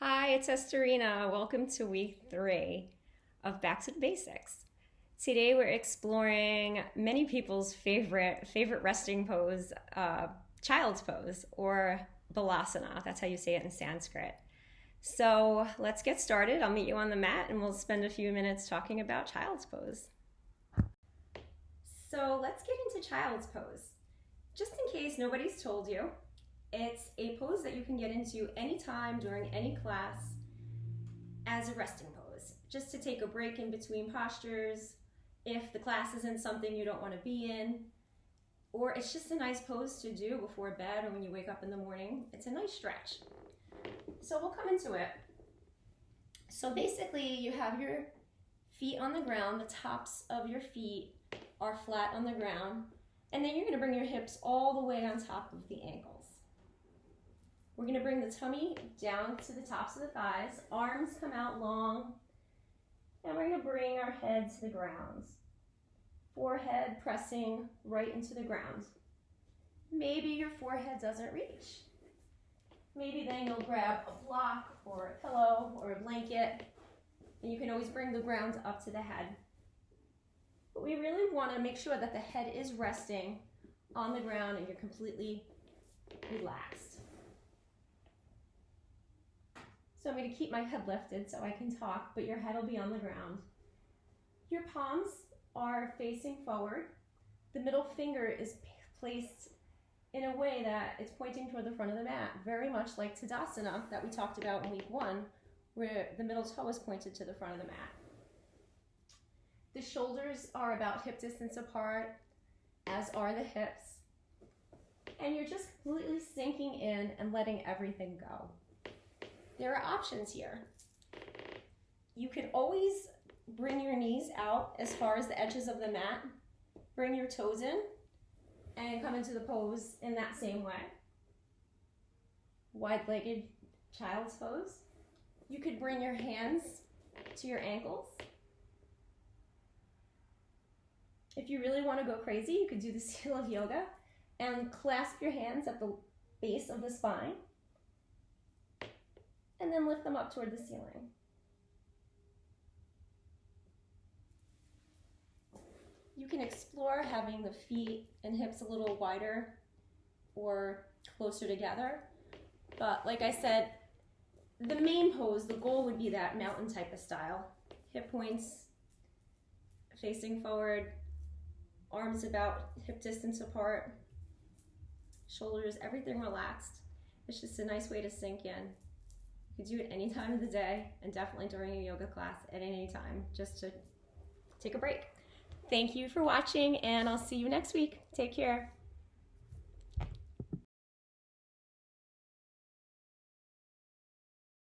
Hi, it's Esterina. Welcome to week 3 of Back to the Basics. Today we're exploring many people's favorite resting pose, child's pose, or Balasana. That's how you say it in Sanskrit. So let's get started. I'll meet you on the mat and we'll spend a few minutes talking about child's pose. So let's get into child's pose. Just in case nobody's told you, it's a pose that you can get into anytime during any class as a resting pose, just to take a break in between postures, if the class isn't something you don't want to be in, or it's just a nice pose to do before bed or when you wake up in the morning. It's a nice stretch. So we'll come into it. So basically you have your feet on the ground, the tops of your feet are flat on the ground, and then you're going to bring your hips all the way on top of the ankles. We're going to bring the tummy down to the tops of the thighs, arms come out long, and we're going to bring our head to the ground. Forehead pressing right into the ground. Maybe your forehead doesn't reach. Maybe then you'll grab a block or a pillow or a blanket, and you can always bring the ground up to the head. But we really want to make sure that the head is resting on the ground and you're completely relaxed. So I'm going to keep my head lifted so I can talk, but your head will be on the ground. Your palms are facing forward. The middle finger is placed in a way that it's pointing toward the front of the mat, very much like Tadasana that we talked about in week 1, where the middle toe is pointed to the front of the mat. The shoulders are about hip distance apart, as are the hips. And you're just completely sinking in and letting everything go. There are options here. You can always bring your knees out as far as the edges of the mat, bring your toes in, and come into the pose in that same way. Wide-legged child's pose. You could bring your hands to your ankles. If you really want to go crazy, you could do the seal of yoga and clasp your hands at the base of the spine and then lift them up toward the ceiling. You can explore having the feet and hips a little wider or closer together. But like I said, the main pose, the goal would be that mountain type of style. Hip points facing forward, arms about hip distance apart, shoulders, everything relaxed. It's just a nice way to sink in. You can do it any time of the day and definitely during a yoga class at any time, just to take a break. Thank you for watching, and I'll see you next week. Take care.